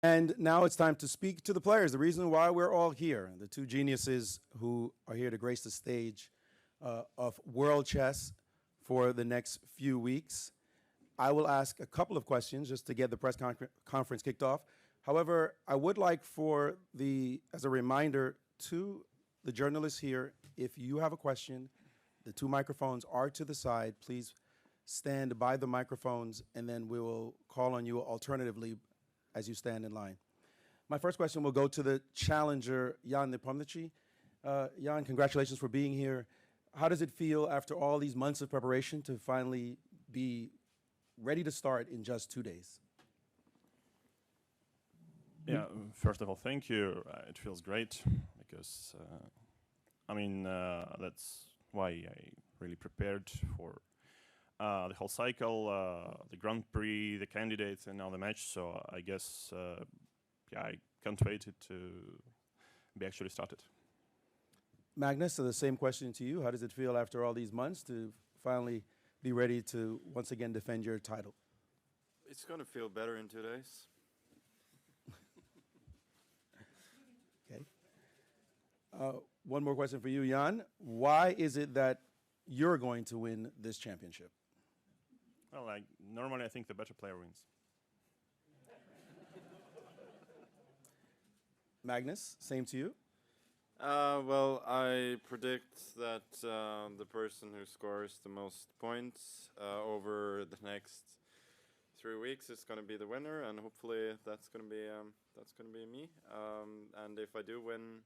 And now it's time to speak to the players, the reason why we're all here, the two geniuses who are here to grace the stage of world chess for the next few weeks. I will ask a couple of questions just to get the press conference kicked off. However, I would like as a reminder to the journalists here, if you have a question, the two microphones are to the side. Please stand by the microphones, and then we will call on you alternatively as you stand in line. My first question will go to the challenger, Jan Nepomniachtchi. Jan, congratulations for being here. How does it feel after all these months of preparation to finally be ready to start in just 2 days? Yeah, first of all, thank you. It feels great because, that's why I really prepared for the whole cycle, the Grand Prix, the candidates, and now the match. So I guess, I can't wait to be actually started. Magnus, so the same question to you. How does it feel after all these months to finally be ready to once again defend your title? It's going to feel better in 2 days. Okay. One more question for you, Jan. Why is it that you're going to win this championship? Well, normally I think the better player wins. Magnus, same to you. Well, I predict that the person who scores the most points over the next 3 weeks is going to be the winner, and hopefully that's going to be me. And if I do win,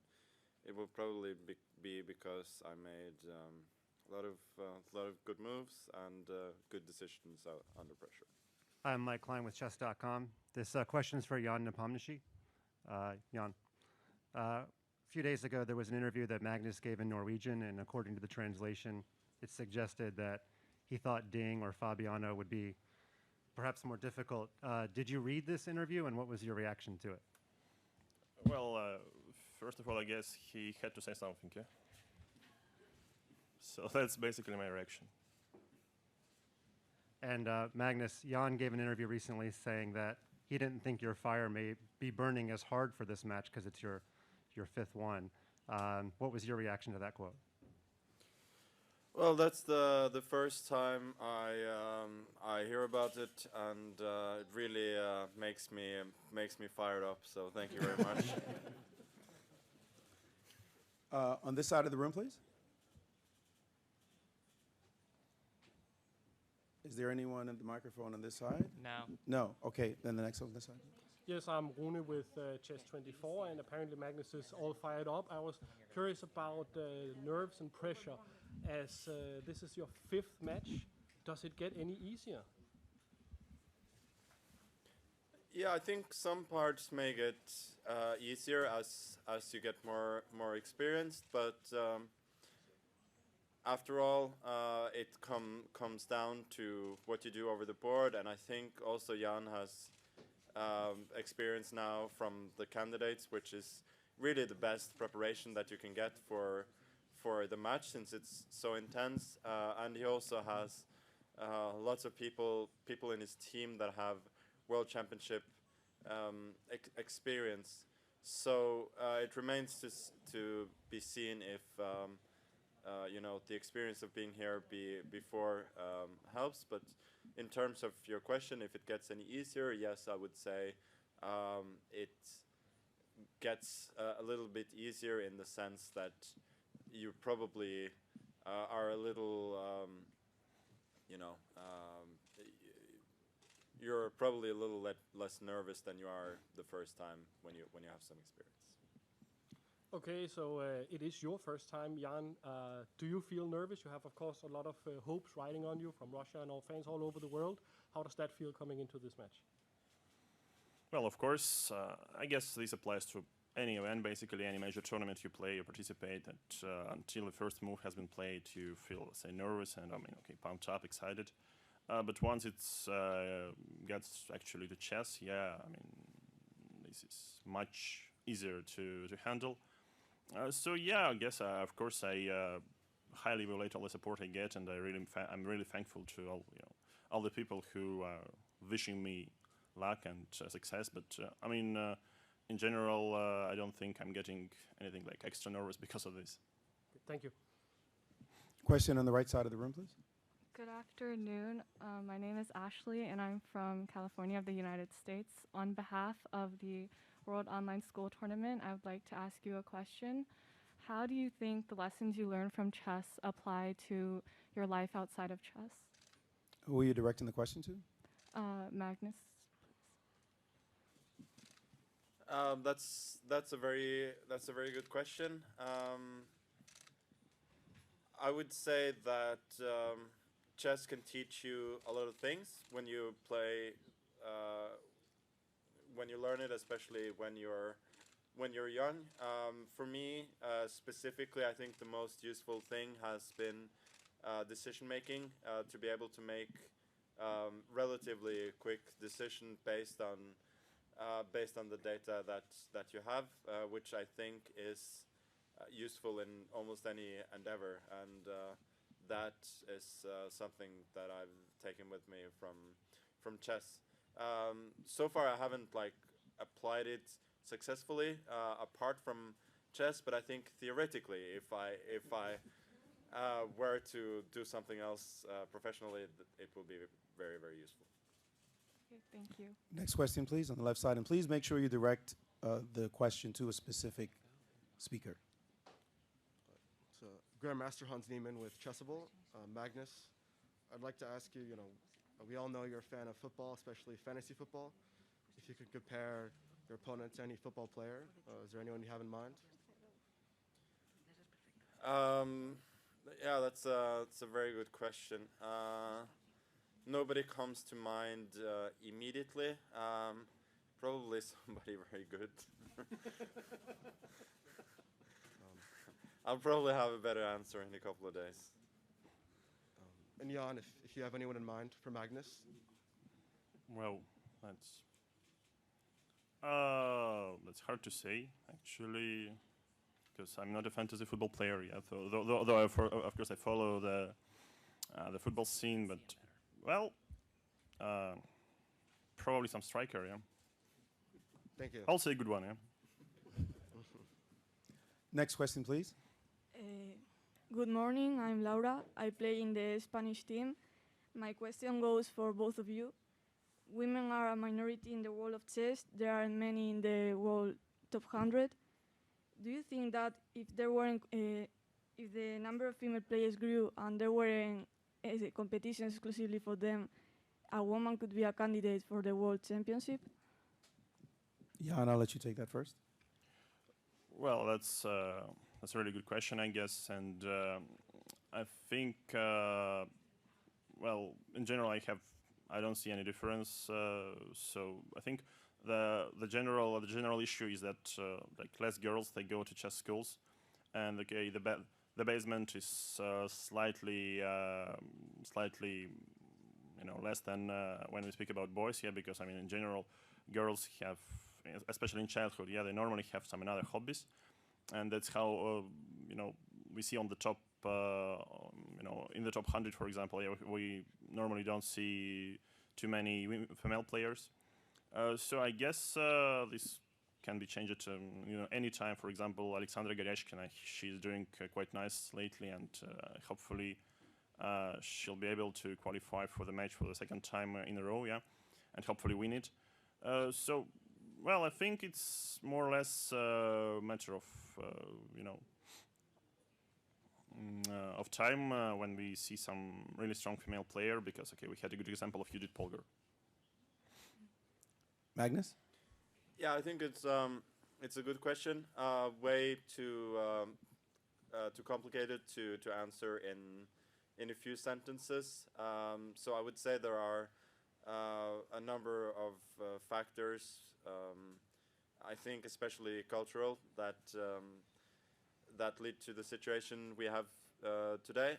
it will probably be because I made a lot of good moves and good decisions under pressure. I'm Mike Klein with chess.com. This question is for Jan Nepomniachtchi. Jan, a few days ago there was an interview that Magnus gave in Norwegian, and according to the translation, it suggested that he thought Ding or Fabiano would be perhaps more difficult. Did you read this interview, and what was your reaction to it? Well, first of all, I guess he had to say something, yeah? So that's basically my reaction. And Magnus, Jan gave an interview recently saying that he didn't think your fire may be burning as hard for this match because it's your fifth one. What was your reaction to that quote? Well, that's the first time I hear about it, and it really makes me fired up. So thank you very much. On this side of the room, please. Is there anyone at the microphone on this side? No. No. Okay, then the next one on this side. Yes, I'm Rune with Chess24, and apparently Magnus is all fired up. I was curious about nerves and pressure. As this is your fifth match, does it get any easier? Yeah, I think some parts make it easier as you get more experienced, but after all, it comes down to what you do over the board, and I think also Jan has experience now from the candidates, which is really the best preparation that you can get for the match, since it's so intense, and he also has lots of people in his team that have World Championship experience. So it remains to be seen if the experience of being here before helps. But in terms of your question, if it gets any easier, yes, I would say it gets a little bit easier in the sense that you probably are a little, you're probably a little less nervous than you are the first time when you have some experience. Okay, so it is your first time, Jan. Do you feel nervous? You have, of course, a lot of hopes riding on you from Russia and all fans all over the world. How does that feel coming into this match? Well, of course, I guess this applies to any event, basically any major tournament you play or participate, that until the first move has been played, you feel, say, nervous and, pumped up, excited. But once it's gets actually to chess, this is much easier to handle. So yeah, I guess of course I highly evaluate all the support I get, and I'm really thankful to all the people who are wishing me luck and success. But I mean, in general, I don't think I'm getting anything like extra nervous because of this. Thank you. Question on the right side of the room, please. Good afternoon. My name is Ashley, and I'm from California of the United States. On behalf of the World Online School Tournament, I would like to ask you a question. How do you think the lessons you learn from chess apply to your life outside of chess? Who are you directing the question to? Magnus. That's a very good question. I would say that chess can teach you a lot of things when you play, when you learn it, especially when you're young. For me, specifically, I think the most useful thing has been decision making, to be able to make relatively quick decision based on the data that you have, which I think is useful in almost any endeavor, and that is something that I've taken with me from chess. So far, I haven't like applied it successfully apart from chess, but I think theoretically, if I were to do something else professionally, it will be very, very useful. Okay, thank you. Next question, please, on the left side. And please make sure you direct the question to a specific speaker. So, Grandmaster Hans Niemann with Chessable. Magnus, I'd like to ask you, we all know you're a fan of football, especially fantasy football. If you could compare your opponent to any football player, is there anyone you have in mind? Yeah, that's a very good question. Nobody comes to mind immediately. Probably somebody very good. I'll probably have a better answer in a couple of days. And Jan, if you have anyone in mind for Magnus? Well, that's hard to say, actually, because I'm not a fantasy football player yet. Though of course I follow the football scene, but well, probably some striker. Yeah. Thank you. I'll say a good one. Yeah. Next question, please. Good morning, I'm Laura. I play in the Spanish team. My question goes for both of you. Women are a minority in the world of chess. There are many in the world top 100. Do you think that if there weren't, if the number of female players grew and there weren't competitions exclusively for them, a woman could be a candidate for the World Championship? Jan, I'll let you take that first. Well, that's a really good question, I guess, and I think, well, in general, I don't see any difference. So I think the general issue is that like less girls they go to chess schools, and okay, the basement is slightly less than when we speak about boys. Yeah, because I mean in general, girls have, especially in childhood, yeah, they normally have some other hobbies, and that's how we see on the top, in the top 100, for example, yeah, we normally don't see too many female players. So I guess this can be changed any time. For example, Alexandra Gereshkina, she's doing quite nice lately, and hopefully she'll be able to qualify for the match for the second time in a row, yeah, and hopefully win it. So, well, I think it's more or less a matter of of time when we see some really strong female player, because okay, we had a good example of Judith Polgar. Magnus? Yeah, I think it's a good question. Way too complicated to answer in a few sentences. So I would say there are a number of factors. I think especially cultural that lead to the situation we have today.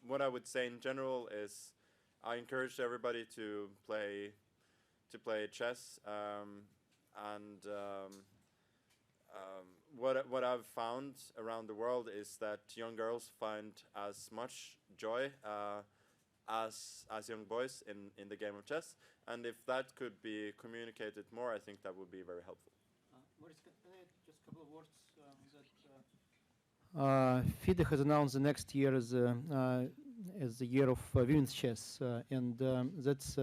What I would say in general is I encourage everybody to play chess, and what I've found around the world is that young girls find as much joy as young boys in the game of chess. And if that could be communicated more, I think that would be very helpful. Just a couple of words. FIDE has announced the next year as the year of women's chess, and that's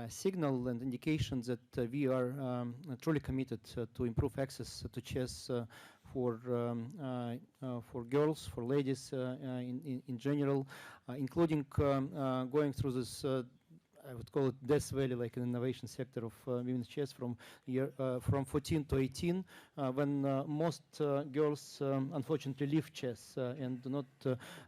signal and indication that we are truly committed to improve access to chess for girls, for ladies in general, including going through this. I would call it Death Valley, like an innovation sector of women's chess from 14 to 18, when most girls unfortunately leave chess and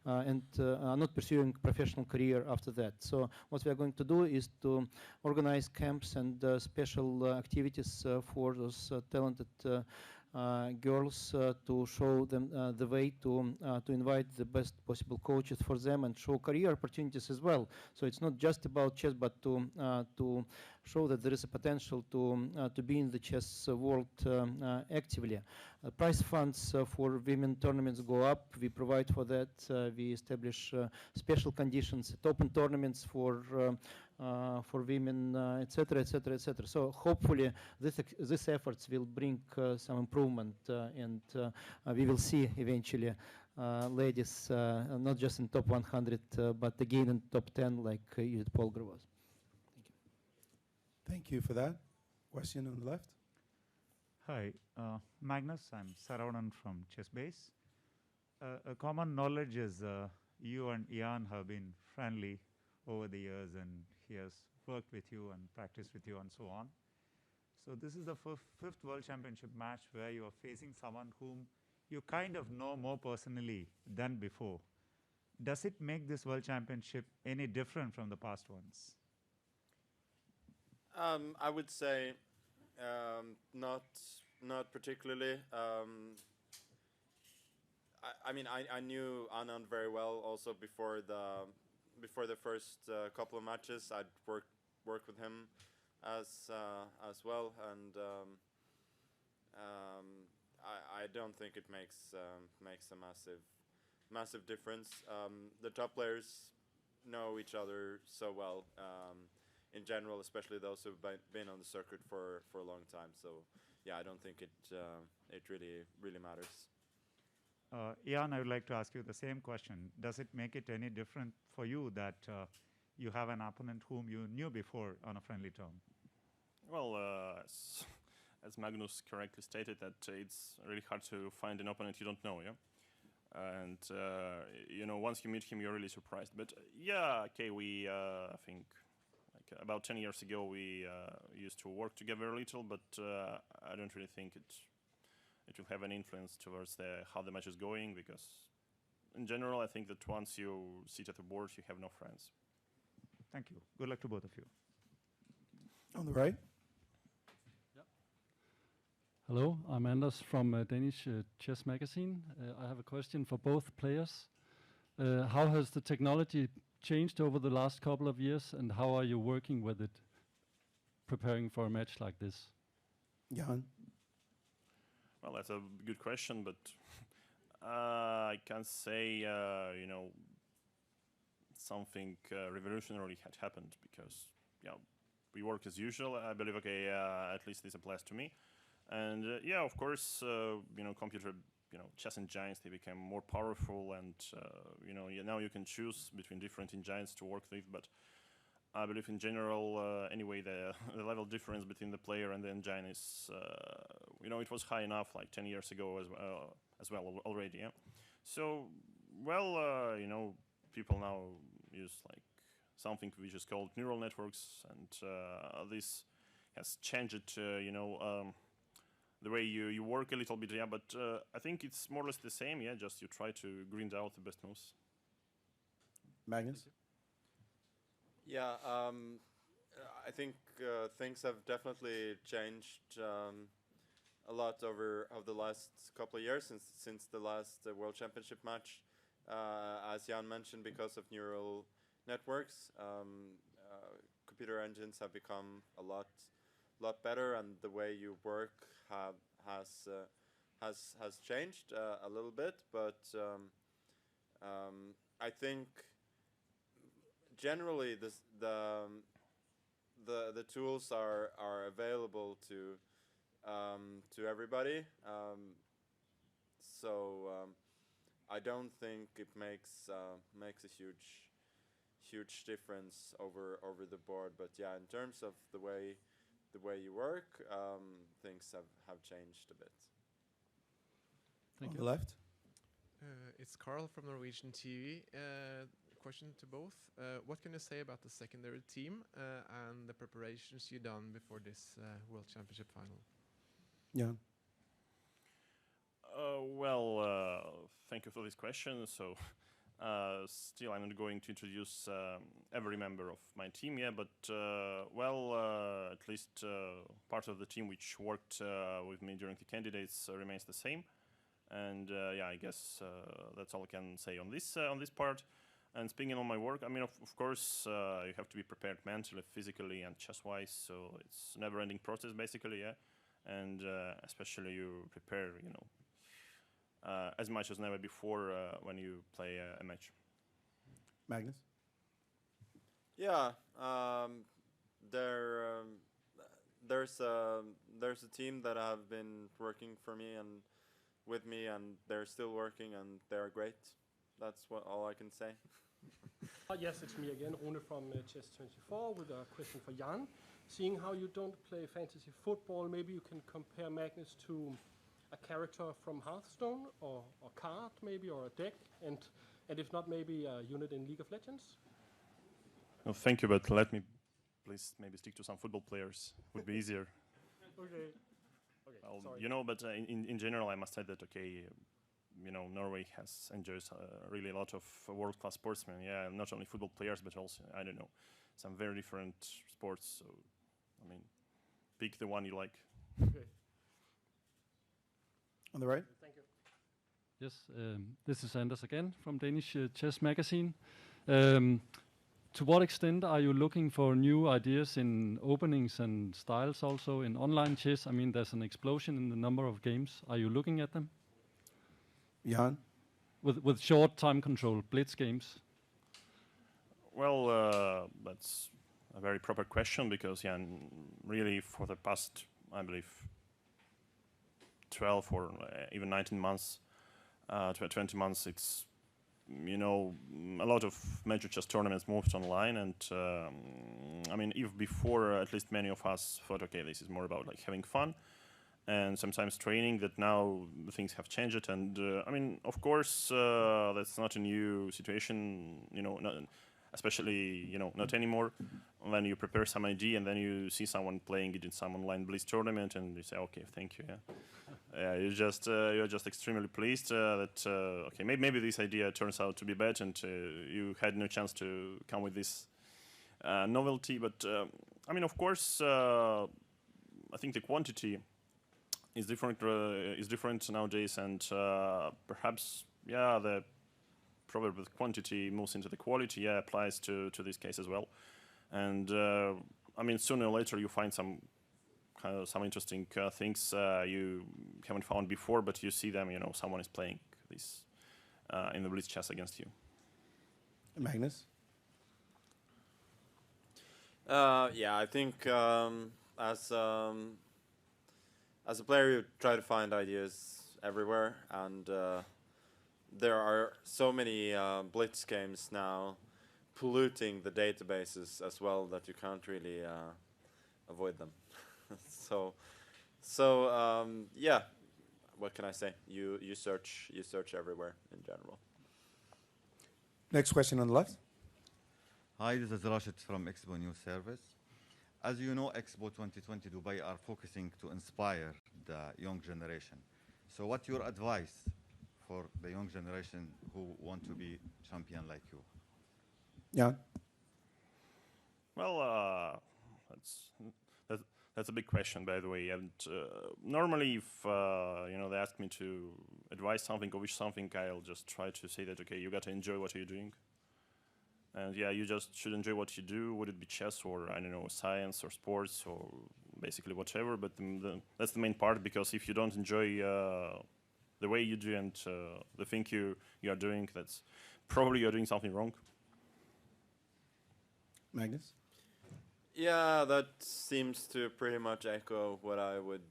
are not pursuing professional career after that. So what we are going to do is to organize camps and special activities for those talented girls to show them the way to invite the best possible coaches for them and show career opportunities as well. So it's not just about chess, but to show that there is a potential to be in the chess world actively. Prize funds for women tournaments go up. We provide for that. We establish special conditions at open tournaments for women, etc., etc., etc. So hopefully these efforts will bring some improvement, and we will see eventually ladies not just in top 100, but again in top 10, like Judith Polgar was. Thank you for that. Question on the left. Hi, Magnus. I'm Saravanan from ChessBase. A common knowledge is you and Jan have been friendly over the years, and he has worked with you and practiced with you and so on. So this is the fifth World Championship match where you are facing someone whom you kind of know more personally than before. Does it make this World Championship any different from the past ones? I would say not particularly. I mean, I knew Anand very well also before the first couple of matches. I'd worked with him as well, and I don't think it makes a massive difference. The top players know each other so well. In general, especially those who've been on the circuit for a long time. So, yeah, I don't think it really matters. Jan, I would like to ask you the same question. Does it make it any different for you that you have an opponent whom you knew before on a friendly term? Well, as Magnus correctly stated, that it's really hard to find an opponent you don't know, yeah? And, you know, once you meet him, you're really surprised. But, yeah, okay, we, I think, about 10 years ago, we used to work together a little, but I don't really think it will have an influence towards how the match is going, because in general, I think that once you sit at the board, you have no friends. Thank you. Good luck to both of you. On the right. Yep. Hello, I'm Anders from Danish Chess Magazine. I have a question for both players. How has the technology changed over the last couple of years, and how are you working with it, preparing for a match like this? Jan? Well, that's a good question, but I can't say, you know, something revolutionary had happened, because, yeah, we work as usual. I believe, okay, at least this applies to me. And, yeah, of course, you know, chess engines, they became more powerful, and you know, now you can choose between different engines to work with. But I believe in general, anyway, the level difference between the player and the engine is, you know, it was high enough like 10 years ago as well already. Yeah. So, well, you know, people now use like something which is called neural networks, and this has changed, you know. The way you work a little bit, yeah, but I think it's more or less the same, yeah, just you try to grind out the best moves. Magnus? Yeah, I think things have definitely changed a lot over the last couple of years since the last World Championship match. As Jan mentioned, because of neural networks, computer engines have become a lot better, and the way you work has changed a little bit, but I think generally the tools are available to everybody. I don't think it makes a huge difference over the board. But yeah, in terms of the way you work, things have changed a bit. Thank On you. the left. It's Carl from Norwegian TV. Question to both. What can you say about the secondary team and the preparations you've done before this World Championship final? Yeah. Thank you for this question. So, still, I'm not going to introduce every member of my team, yeah, but at least part of the team which worked with me during the candidates remains the same. And yeah, I guess that's all I can say on this part. And speaking on my work, I mean, of course, you have to be prepared mentally, physically, and chess-wise. So it's a never-ending process, basically, yeah. And especially you prepare, as much as never before when you play a match. Magnus. Yeah, there's a team that have been working for me and with me, and they're still working, and they're great. That's all I can say. Yes, it's me again, Rune from Chess24 with a question for Jan. Seeing how you don't play fantasy football, maybe you can compare Magnus to a character from Hearthstone or a card maybe, or a deck, and if not, maybe a unit in League of Legends? No, thank you, but let me please maybe stick to some football players. Would be easier. Okay. Well, Sorry. but in general, I must say that, okay, Norway enjoys really a lot of world-class sportsmen. Yeah, not only football players, but also, I don't know, some very different sports. So, I mean, pick the one you like. Okay. On the right. Thank you. Yes, this is Anders again from Danish Chess Magazine. To what extent are you looking for new ideas in openings and styles also in online chess? I mean, there's an explosion in the number of games. Are you looking at them? Jan. With short time control, blitz games? Well, that's a very proper question because, yeah, really for the past, I believe, 12 or even 19 months, 20 months, it's, a lot of major chess tournaments moved online, and I mean, if before at least many of us thought, okay, this is more about like having fun and sometimes training, that now things have changed, and I mean, of course, that's not a new situation, especially, not anymore. When you prepare some idea and then you see someone playing it in some online blitz tournament, and you say, okay, thank you, yeah. You're just extremely pleased that okay, maybe this idea turns out to be bad, and you had no chance to come with this novelty. But I mean, of course, I think the quantity is different nowadays, and perhaps, yeah, the problem with quantity moves into the quality. Yeah, applies to this case as well. And I mean, sooner or later you find some interesting things you haven't found before, but you see them. Someone is playing this in the blitz chess against you. Magnus. Yeah, I think as a player, you try to find ideas everywhere, and there are so many blitz games now polluting the databases as well that you can't really avoid them. Yeah, what can I say? You search everywhere in general. Next question on the left. Hi, this is Rashid from Expo News Service. As you know, Expo 2020 Dubai are focusing to inspire the young generation. So what's your advice for the young generation who want to be champion like you? Yeah. Well, that's a big question, by the way. And normally, if they ask me to advise something or wish something, I'll just try to say that, okay, you got to enjoy what you're doing. And yeah, you just should enjoy what you do. Would it be chess or, I don't know, science or sports or basically whatever. But that's the main part, because if you don't enjoy the way you do and the thing you are doing, that's probably you're doing something wrong. Magnus? Yeah, that seems to pretty much echo what I would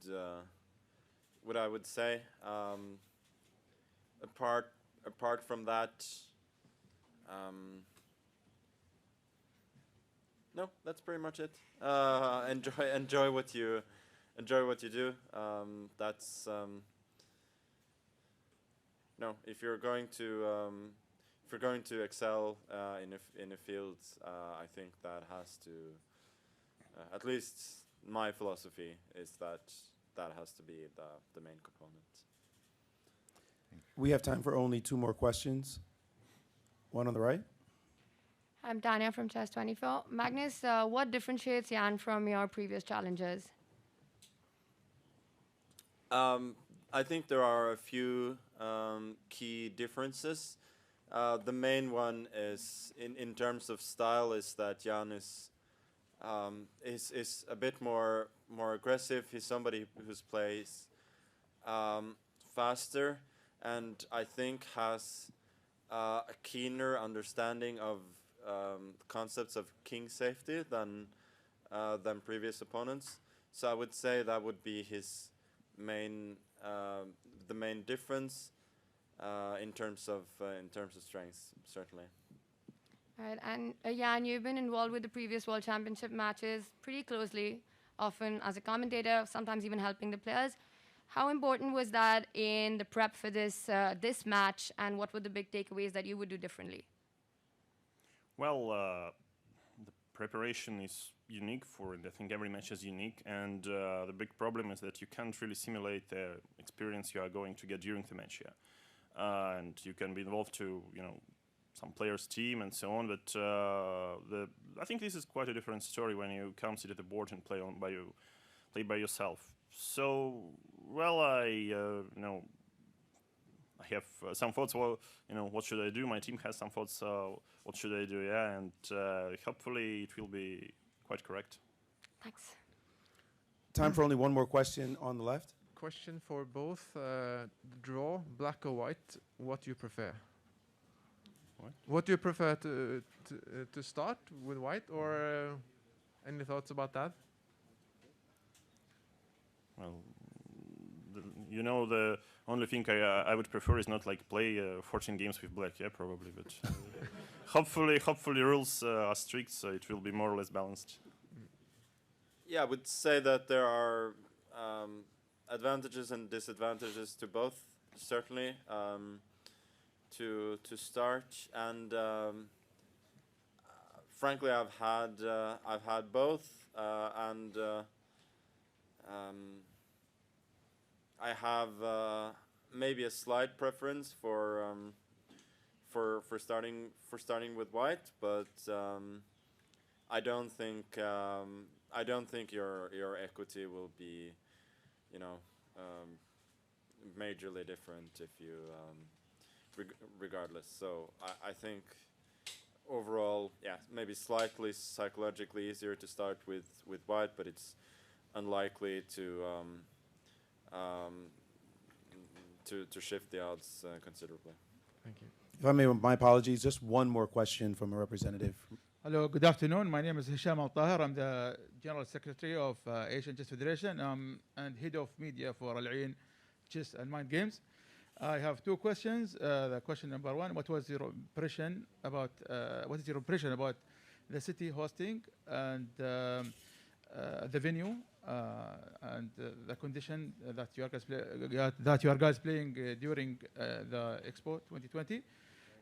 say. Apart from that, no, that's pretty much it. Enjoy what you do. That's no. If you're going to excel in a field, I think that has to. At least my philosophy is that has to be the main component. We have time for only 2 more questions. One on the right. I'm Tanya from Chess24. Magnus, what differentiates Jan from your previous challengers? I think there are a few key differences. The main one is in terms of style is that Jan is a bit more aggressive. He's somebody who's plays faster, and I think has a keener understanding of concepts of king safety than previous opponents. So I would say that would be his main the main difference in terms of strengths, certainly. Right, and Jan, you've been involved with the previous World Championship matches pretty closely, often as a commentator, sometimes even helping the players. How important was that in the prep for this match, and what were the big takeaways that you would do differently? Well, the preparation is unique for it. I think every match is unique, and the big problem is that you can't really simulate the experience you are going to get during the match. Yeah, and you can be involved to some players' team and so on, but I think this is quite a different story when you come sit at the board and play by yourself. So, well, I have some thoughts. Well, what should I do? My team has some thoughts. What should I do? Yeah, and hopefully it will be quite correct. Thanks. Time for only 1 more question on the left. Question for both. Draw, black or white. What do you prefer? What do you prefer to start with white, or any thoughts about that? Well, the only thing I would prefer is not like play 14 games with black, yeah, probably, but hopefully rules are strict, so it will be more or less balanced. Yeah, I would say that there are advantages and disadvantages to both, certainly. To start, and frankly, I've had both, and I have maybe a slight preference for starting with white, but I don't think your equity will be, majorly different if you. Regardless, so I think overall, yeah, maybe slightly psychologically easier to start with white, but it's unlikely to shift the odds considerably. Thank you. If I may, my apologies. Just 1 more question from a representative. Hello, good afternoon. My name is Hisham Al-Tahir. I'm the General Secretary of Asian Chess Federation and Head of Media for Al Ain Chess and Mind Games. I have 2 questions. The question number 1: what is your impression about the city hosting and the venue and the condition that you guys playing during the Expo 2020?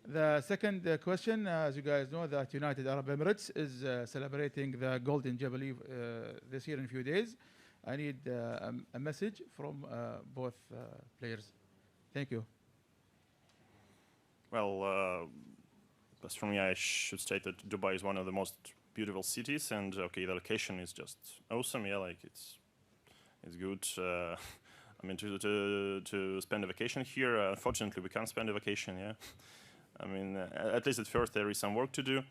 The second question: as you guys know, that United Arab Emirates is celebrating the Golden Jubilee this year in a few days. I need a message from both players. Thank you. Well, as for me, I should state that Dubai is one of the most beautiful cities, and okay, the location is just awesome. Yeah, like it's good. I mean, to spend a vacation here. Unfortunately, we can't spend a vacation. Yeah, I mean, at least at first there is some work to do,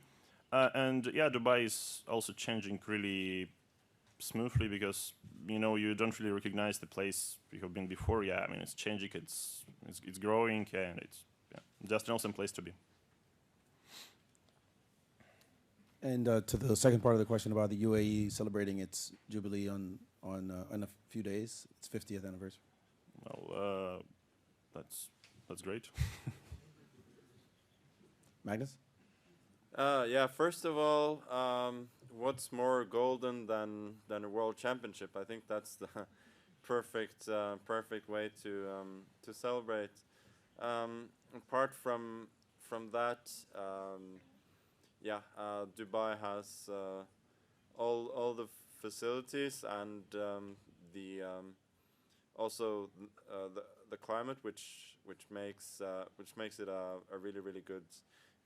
and yeah, Dubai is also changing really smoothly because you don't really recognize the place you have been before. Yeah, I mean it's changing, it's growing, and it's just an awesome place to be. And to the second part of the question about the UAE celebrating its jubilee in a few days, its 50th anniversary. Well, that's great. Magnus? Yeah, first of all, what's more golden than a world championship? I think that's the perfect way to celebrate. Apart from that, yeah, Dubai has all the facilities and the also the climate, which makes it a really good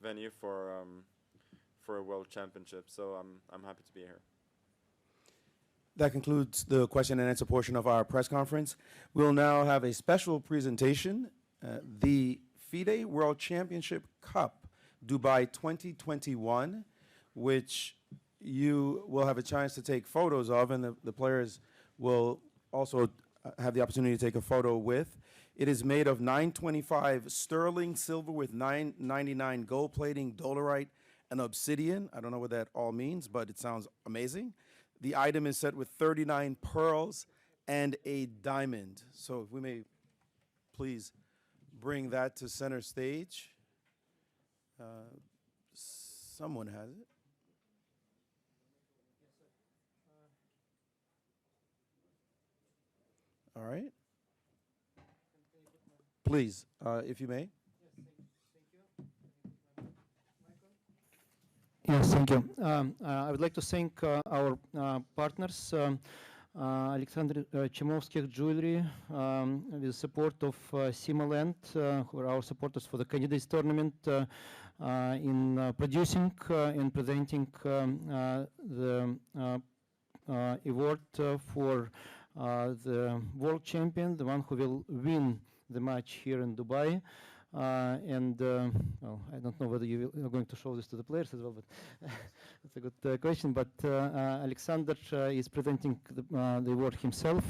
venue for a world championship. So I'm happy to be here. That concludes the question and answer portion of our press conference. We'll now have a special presentation, the FIDE World Championship Cup Dubai 2021, which you will have a chance to take photos of, and the players will also have the opportunity to take a photo with. It is made of 925 sterling silver with 999 gold plating, dolerite, and obsidian. I don't know what that all means, but it sounds amazing. The item is set with 39 pearls and a diamond. So if we may please bring that to center stage. Someone has it. All right. Please, if you may. Yes, thank you. I would like to thank our partners, Alexander Chemovskih Jewelry, with support of Simaland, who are our supporters for the candidates tournament, in producing and presenting the award for the world champion, the one who will win the match here in Dubai. Well, I don't know whether you are going to show this to the players as well, but that's a good question. But Alexander is presenting the award himself.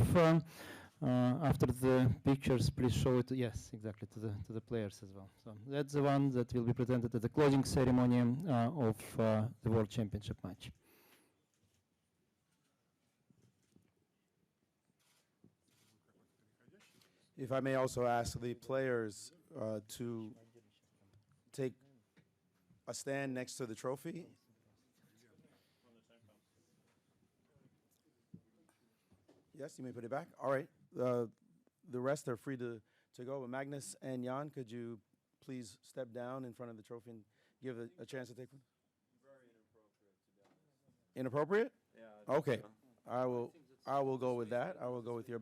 After the pictures, please show it. Yes, exactly, to the players as well. So that's the one that will be presented at the closing ceremony of the World Championship match. If I may also ask the players to take a stand next to the trophy. Yes, you may put it back. All right. The rest are free to go. But Magnus and Jan, could you please step down in front of the trophy and give a chance to take one? Very inappropriate, to be honest. Inappropriate? Yeah. Okay. I will go with that. I will go with your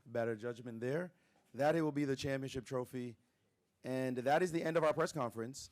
better judgment there. That it will be the championship trophy. And that is the end of our press conference.